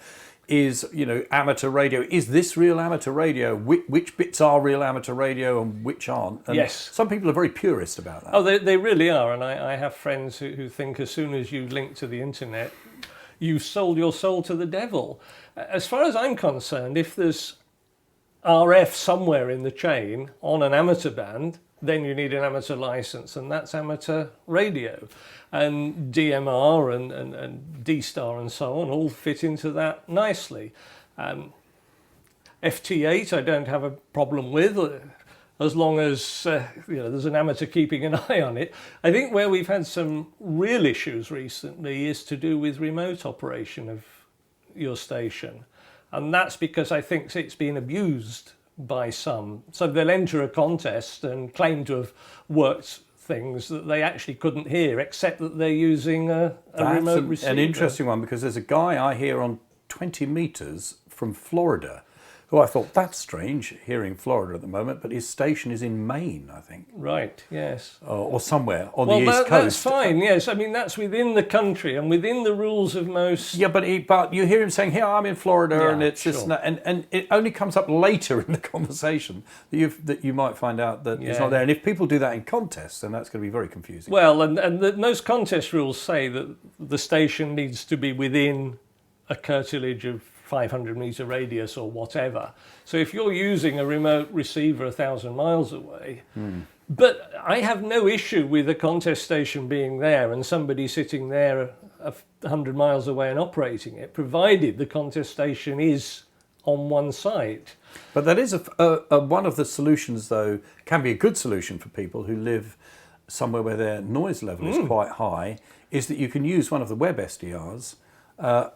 is, amateur radio. Is this real amateur radio? Which bits are real amateur radio and which aren't? And yes. Some people are very purist about that. Oh, they really are. And I have friends who think as soon as you link to the internet, you've sold your soul to the devil. As far as I'm concerned, if there's RF somewhere in the chain on an amateur band, then you need an amateur license, and that's amateur radio. And DMR and D-Star and so on all fit into that nicely. FT8 I don't have a problem with, as long as there's an amateur keeping an eye on it. I think where we've had some real issues recently is to do with remote operation of your station. And that's because I think it's been abused by some. So they'll enter a contest and claim to have worked things that they actually couldn't hear, except that they're using a remote receiver. An interesting one, because there's a guy I hear on 20 metres from Florida, who I thought, that's strange, hearing Florida at the moment, but his station is in Maine, I think. Right, yes. Or somewhere on the East Coast. That's fine, yes. I mean, that's within the country and within the rules of most... Yeah, but you hear him saying, here, I'm in Florida, Yeah, and it's sure. just... And it only comes up later in the conversation that you might find out that it's not there. And if people do that in contests, then that's going to be very confusing. Well, and most contest rules say that the station needs to be within a curtilage of 500 metre radius or whatever. So if you're using a remote receiver 1,000 miles away, but I have no issue with a contest station being there and somebody sitting there 100 miles away and operating it, provided the contest station is on one site. But that is one of the solutions, though, can be a good solution for people who live somewhere where their noise level is quite high, is that you can use one of the web SDRs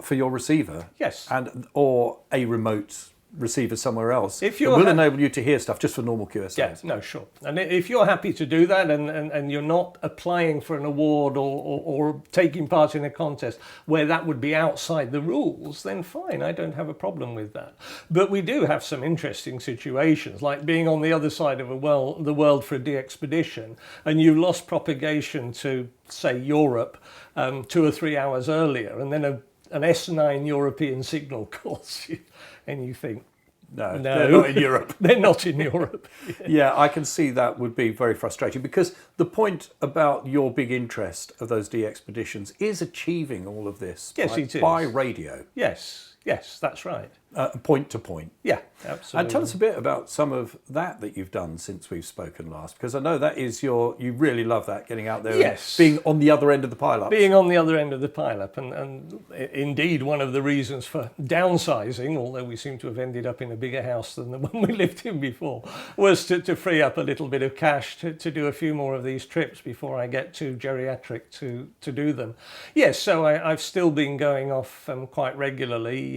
for your receiver, Yes. or a remote receiver somewhere else. If It you're will enable you to hear stuff just for normal QSLs. Yeah, no, sure. And if you're happy to do that and you're not applying for an award or taking part in a contest where that would be outside the rules, then fine, I don't have a problem with that. But we do have some interesting situations, like being on the other side of the world for a de-expedition, and you lost propagation to, say, Europe 2 or 3 hours earlier, and then an S9 European signal calls you, and you think, No, they're not in Europe. They're not in Europe. Yeah, I can see that would be very frustrating, because the point about your big interest of those de-expeditions is achieving all of this Yes, it is. by radio, Yes, that's right. point to point. Yeah, absolutely. And tell us a bit about some of that you've done since we've spoken last, because I know that is you really love that, getting out there Yes. and being on the other end of the pile-up. Being on the other end of the pile-up, and indeed one of the reasons for downsizing, although we seem to have ended up in a bigger house than the one we lived in before, was to free up a little bit of cash to do a few more of these trips before I get too geriatric to do them. Yes, so I've still been going off quite regularly.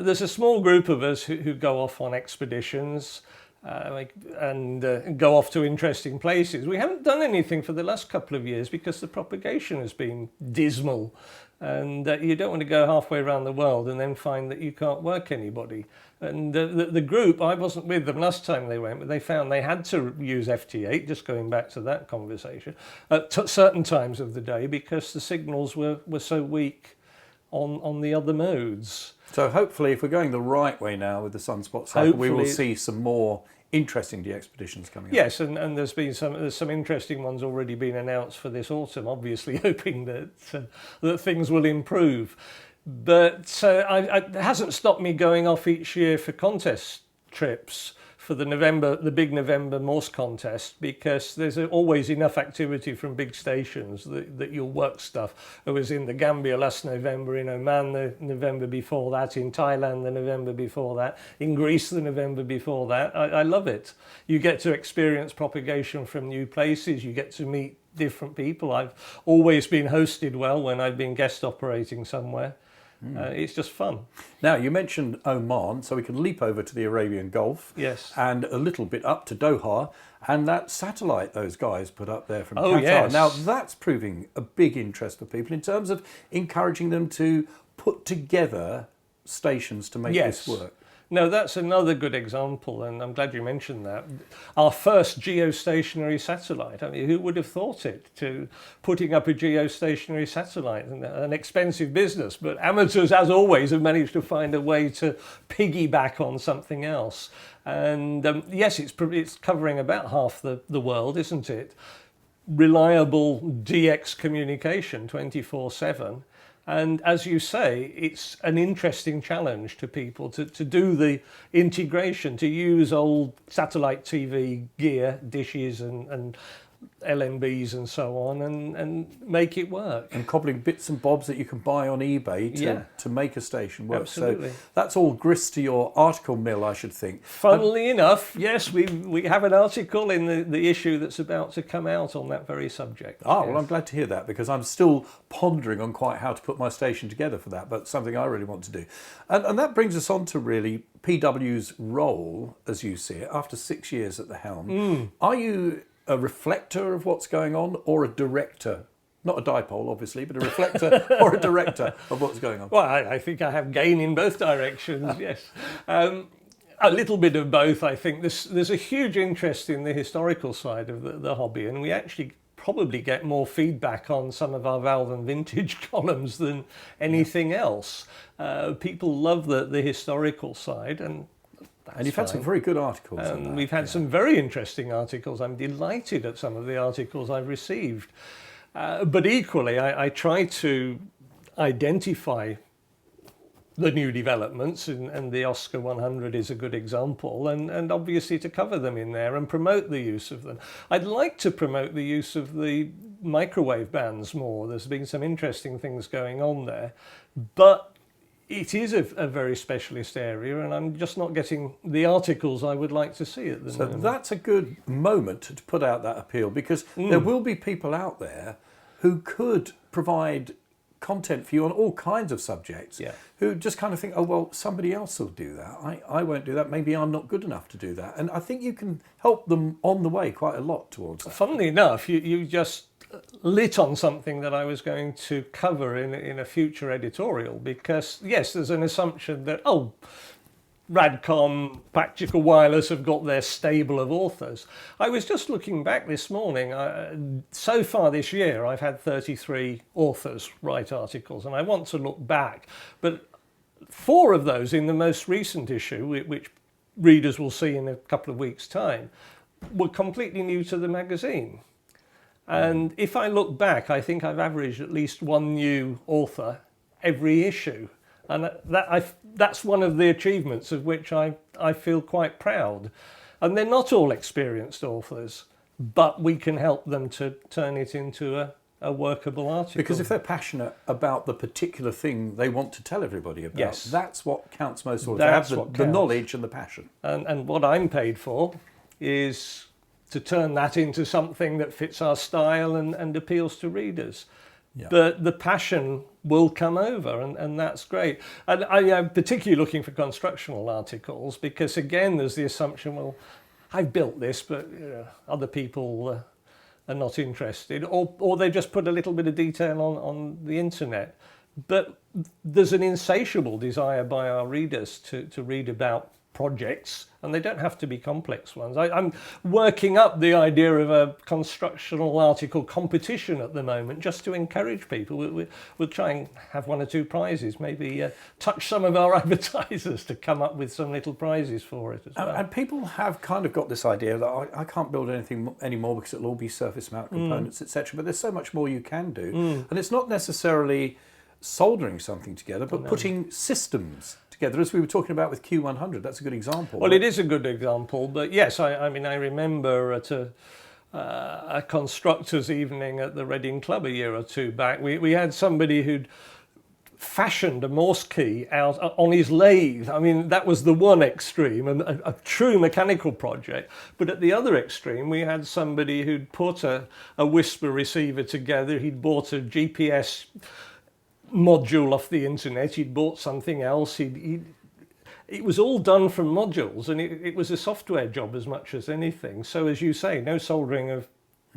There's a small group of us who go off on expeditions and go off to interesting places. We haven't done anything for the last couple of years because the propagation has been dismal, and you don't want to go halfway around the world and then find that you can't work anybody. And the group, I wasn't with them last time they went, but they found they had to use FT8, just going back to that conversation, at certain times of the day because the signals were so weak on the other modes. So hopefully, if we're going the right way now with the sunspot cycle, we will see some more interesting de-expeditions coming up. Yes, and there's been some interesting ones already been announced for this autumn, obviously hoping that things will improve. But it hasn't stopped me going off each year for contest trips for the big November Morse contest, because there's always enough activity from big stations that you'll work stuff. I was in the Gambia last November, in Oman the November before that, in Thailand the November before that, in Greece the November before that. I love it. You get to experience propagation from new places, you get to meet different people. I've always been hosted well when I've been guest operating somewhere. It's just fun. Now, you mentioned Oman, so we can leap over to the Arabian Gulf. Yes. And a little bit up to Doha, and that satellite those guys put up there from Oh, Qatar. yes. Now, that's proving a big interest for people in terms of encouraging them to put together stations to make Yes. this work. No, that's another good example, and I'm glad you mentioned that. Our first geostationary satellite. I mean, who would have thought it, to putting up a geostationary satellite? An expensive business, but amateurs, as always, have managed to find a way to piggyback on something else. And yes, it's covering about half the world, isn't it? Reliable DX communication 24/7. And as you say, it's an interesting challenge to people to do the integration, to use old satellite TV gear, dishes and LNBs and so on and make it work. And cobbling bits and bobs that you can buy on eBay to make a station work. Absolutely. So that's all grist to your article mill, I should think. Funnily enough, yes, we have an article in the issue that's about to come out on that very subject. Well, I'm glad to hear that, because I'm still pondering on quite how to put my station together for that, but something I really want to do. And that brings us on to really PW's role, as you see it, after 6 years at the helm. Are you a reflector of what's going on, or a director? Not a dipole, obviously, but a reflector or a director of what's going on? Well, I think I have gain in both directions, yes. A little bit of both, I think. There's a huge interest in the historical side of the hobby, and we actually probably get more feedback on some of our valve and vintage columns than anything else. People love the historical side, and you've had some very good articles. We've had some very interesting articles. I'm delighted at some of the articles I've received. But equally, I try to identify the new developments, and the Oscar 100 is a good example, and obviously to cover them in there and promote the use of them. I'd like to promote the use of the microwave bands more. There's been some interesting things going on there, but it is a very specialist area, and I'm just not getting the articles I would like to see at the moment. So that's a good moment to put out that appeal, because there will be people out there who could provide content for you on all kinds of subjects, who just kind of think, oh, well, somebody else will do that. I won't do that. Maybe I'm not good enough to do that. And I think you can help them on the way quite a lot towards that. Funnily enough, you just lit on something that I was going to cover in a future editorial, because, yes, there's an assumption that, Radcom, Practical Wireless have got their stable of authors. I was just looking back this morning. So far this year, I've had 33 authors write articles, and I want to look back. But 4 of those in the most recent issue, which readers will see in a couple of weeks' time, were completely new to the magazine. And if I look back, I think I've averaged at least one new author every issue. And that's one of the achievements of which I feel quite proud. And they're not all experienced authors, but we can help them to turn it into a workable article. Because if they're passionate about the particular thing they want to tell everybody about, that's what counts most of all. They have the knowledge and the passion. And what I'm paid for is to turn that into something that fits our style and appeals to readers. Yeah. But the passion will come over, and that's great. And I'm particularly looking for constructional articles, because, again, there's the assumption, well, I've built this, but other people are not interested, or they just put a little bit of detail on the internet. But there's an insatiable desire by our readers to read about projects, and they don't have to be complex ones. I'm working up the idea of a constructional article competition at the moment, just to encourage people. We'll try and have 1 or 2 prizes, maybe touch some of our advertisers to come up with some little prizes for it as well. And people have kind of got this idea that I can't build anything anymore because it'll all be surface mount components, etc. But there's so much more you can do. And it's not necessarily soldering something together, but putting systems together, as we were talking about with Q100. That's a good example. Well, it is a good example, but yes, I mean, I remember at a constructors' evening at the Reading Club a year or 2 back, we had somebody who'd fashioned a Morse key out on his lathe. I mean, that was the one extreme, and a true mechanical project. But at the other extreme, we had somebody who'd put a whisper receiver together. He'd bought a GPS module off the internet, he'd bought something else, it was all done from modules, and it was a software job as much as anything. So, as you say, no soldering of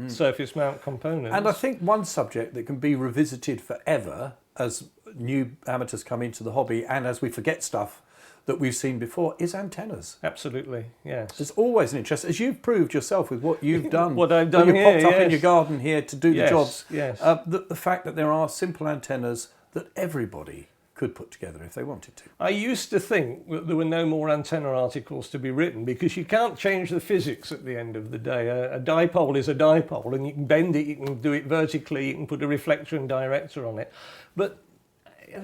surface mount components. And I think one subject that can be revisited forever as new amateurs come into the hobby, and as we forget stuff that we've seen before, is antennas. Absolutely, yes. There's always an interest, as you've proved yourself with what you've done. What I've done here, you popped up in your garden here to do the jobs. Yes. The fact that there are simple antennas that everybody could put together if they wanted to. I used to think that there were no more antenna articles to be written, because you can't change the physics at the end of the day. A dipole is a dipole, and you can bend it, you can do it vertically, you can put a reflector and director on it. But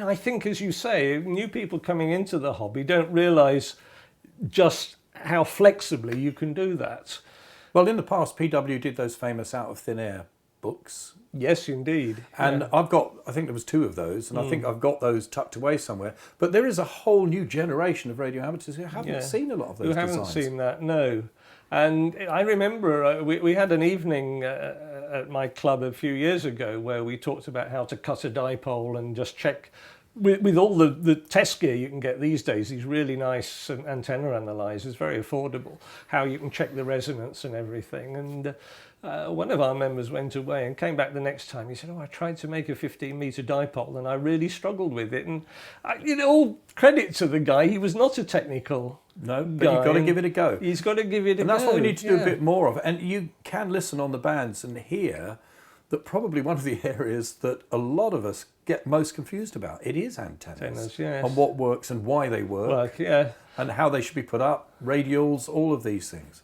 I think, as you say, new people coming into the hobby don't realise just how flexibly you can do that. Well, in the past, PW did those famous Out of Thin Air books. Yes, indeed. And I think there was 2 of those, and I think I've got those tucked away somewhere. But there is a whole new generation of radio amateurs who haven't seen a lot of those Who designs. haven't seen that, no. And I remember we had an evening at my club a few years ago where we talked about how to cut a dipole and just check, with all the test gear you can get these days, these really nice antenna analyzers, very affordable, how you can check the resonance and everything. And one of our members went away and came back the next time. He said, I tried to make a 15-meter dipole and I really struggled with it. And all credit to the guy, he was not a technical No, but you've got to give it a go. He's got to give it a go. And that's what we need to do a bit more of. And you can listen on the bands and hear that probably one of the areas that a lot of us get most confused about, it is antennas. Yes. And what works and why they work. And how they should be put up, radials, all of these things.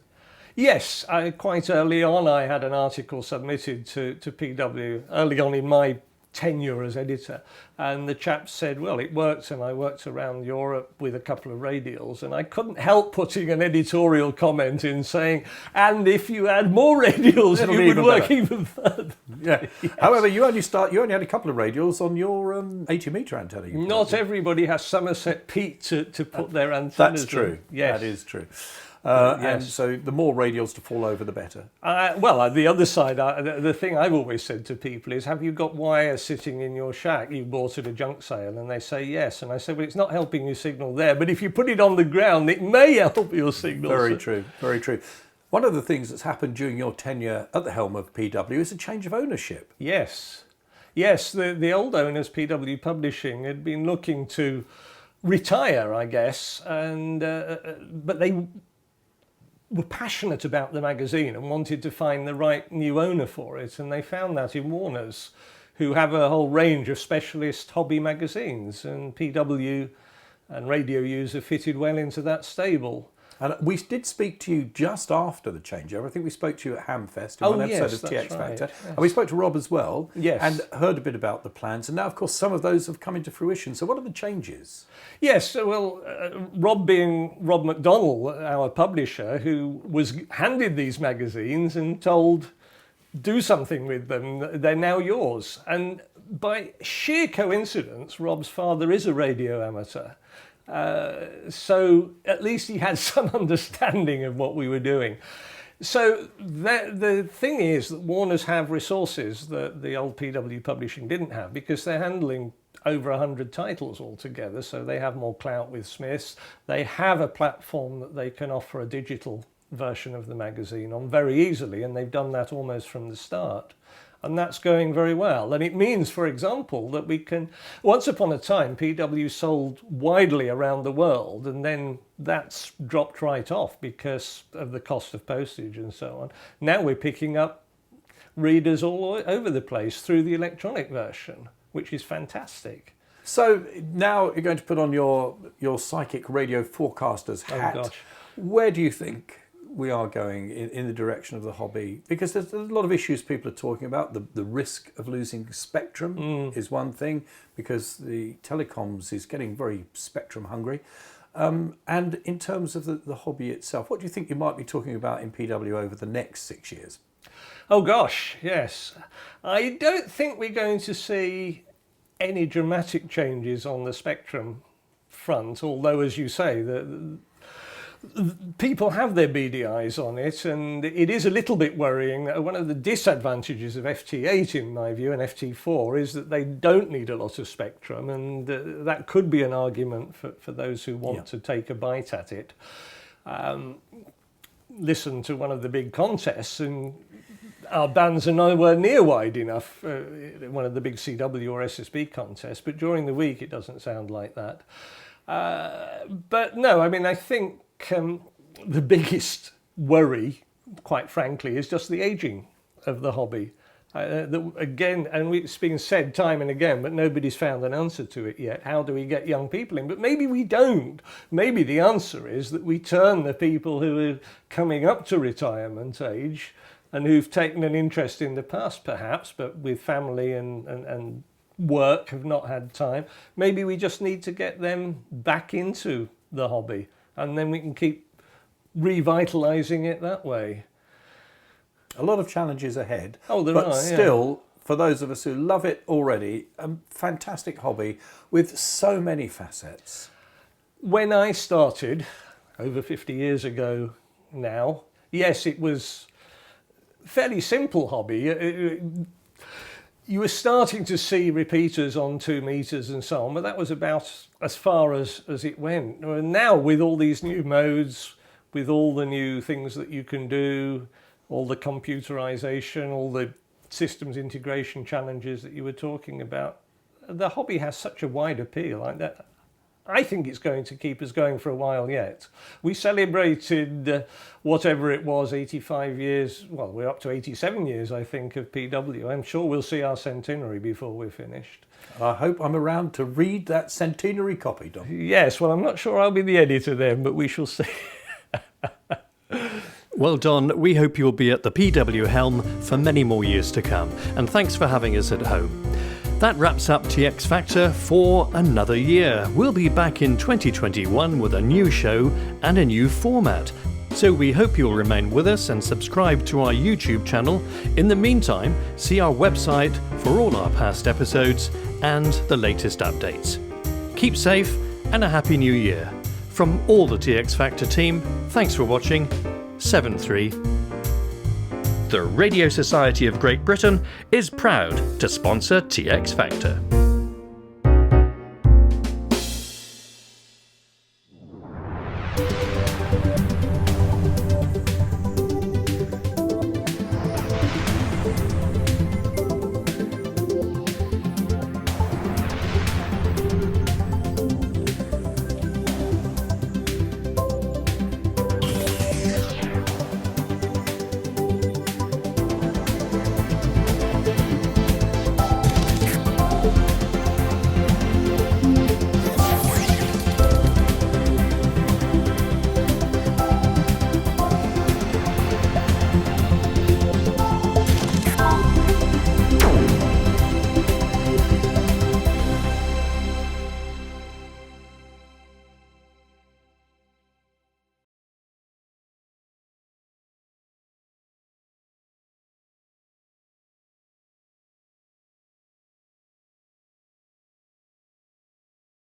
Yes, quite early on I had an article submitted to PW, early on in my tenure as editor, and the chap said, well, it works, and I worked around Europe with a couple of radials, and I couldn't help putting an editorial comment in saying, and if you add more radials, it would work even further. Yeah. Yes. However, you only had a couple of radials on your 80-meter antenna. Not everybody has Somerset Pete to put their antennas. That's true. In. Yes. That is true. And so the more radials to fall over, the better. Well, the other side, the thing I've always said to people is, have you got wires sitting in your shack you bought at a junk sale? And they say yes. And I say, well, it's not helping your signal there, but if you put it on the ground, it may help your signal. Very true, very true. One of the things that's happened during your tenure at the helm of PW is a change of ownership. Yes. Yes, the old owners, PW Publishing, had been looking to retire, I guess, and but they were passionate about the magazine and wanted to find the right new owner for it, and they found that in Warner's, who have a whole range of specialist hobby magazines, and PW and Radio User fitted well into that stable. And we did speak to you just after the changeover. I think we spoke to you at Hamfest in one episode of TX Factor. Right, yes. And we spoke to Rob as well. Yes. And heard a bit about the plans. And now, of course, some of those have come into fruition. So what are the changes? Yes, well, Rob being Rob McDonnell, our publisher, who was handed these magazines and told, do something with them, they're now yours. And by sheer coincidence, Rob's father is a radio amateur. So at least he had some understanding of what we were doing. So the thing is that Warner's have resources that the old PW Publishing didn't have, because they're handling over 100 titles altogether, so they have more clout with Smiths. They have a platform that they can offer a digital version of the magazine on very easily, and they've done that almost from the start. And that's going very well. And it means, for example, that we can... Once upon a time, PW sold widely around the world, and then that's dropped right off because of the cost of postage and so on. Now we're picking up readers all over the place through the electronic version, which is fantastic. So now you're going to put on your psychic radio forecaster's hat. Oh, gosh. Where do you think we are going in the direction of the hobby? Because there's a lot of issues people are talking about. The risk of losing spectrum is one thing, because the telecoms is getting very spectrum hungry. And in terms of the hobby itself, what do you think you might be talking about in PW over the next 6 years? Oh gosh, yes. I don't think we're going to see any dramatic changes on the spectrum front, although, as you say, people have their beady eyes on it, and it is a little bit worrying. One of the disadvantages of FT8, in my view, and FT4 is that they don't need a lot of spectrum, and that could be an argument for those who want to take a bite at it. Listen to one of the big contests, and our bands are nowhere near wide enough, one of the big CW or SSB contests, but during the week it doesn't sound like that. But no, I mean, I think the biggest worry, quite frankly, is just the ageing of the hobby. Again, and it's been said time and again, but nobody's found an answer to it yet. How do we get young people in? But maybe we don't. Maybe the answer is that we turn the people who are coming up to retirement age and who've taken an interest in the past, perhaps, but with family and work have not had time. Maybe we just need to get them back into the hobby, and then we can keep revitalising it that way. A lot of challenges ahead. Oh, there but are, yeah. still, for those of us who love it already, a fantastic hobby with so many facets. When I started, over 50 years ago now, yes, it was a fairly simple hobby. You were starting to see repeaters on 2 meters and so on, but that was about as far as it went. And now with all these new modes, with all the new things that you can do, all the computerization, all the systems integration challenges that you were talking about, the hobby has such a wide appeal. I think it's going to keep us going for a while yet. We celebrated whatever it was, 85 years, well, we're up to 87 years, I think, of PW. I'm sure we'll see our centenary before we're finished. I hope I'm around to read that centenary copy, Don. Yes, well, I'm not sure I'll be the editor then, but we shall see. Well, Don, we hope you'll be at the PW helm for many more years to come, and thanks for having us at home. That wraps up TX Factor for another year. We'll be back in 2021 with a new show and a new format. So we hope you'll remain with us and subscribe to our YouTube channel. In the meantime, see our website for all our past episodes and the latest updates. Keep safe and a happy new year. From all the TX Factor team, thanks for watching. 7-3. The Radio Society of Great Britain is proud to sponsor TX Factor.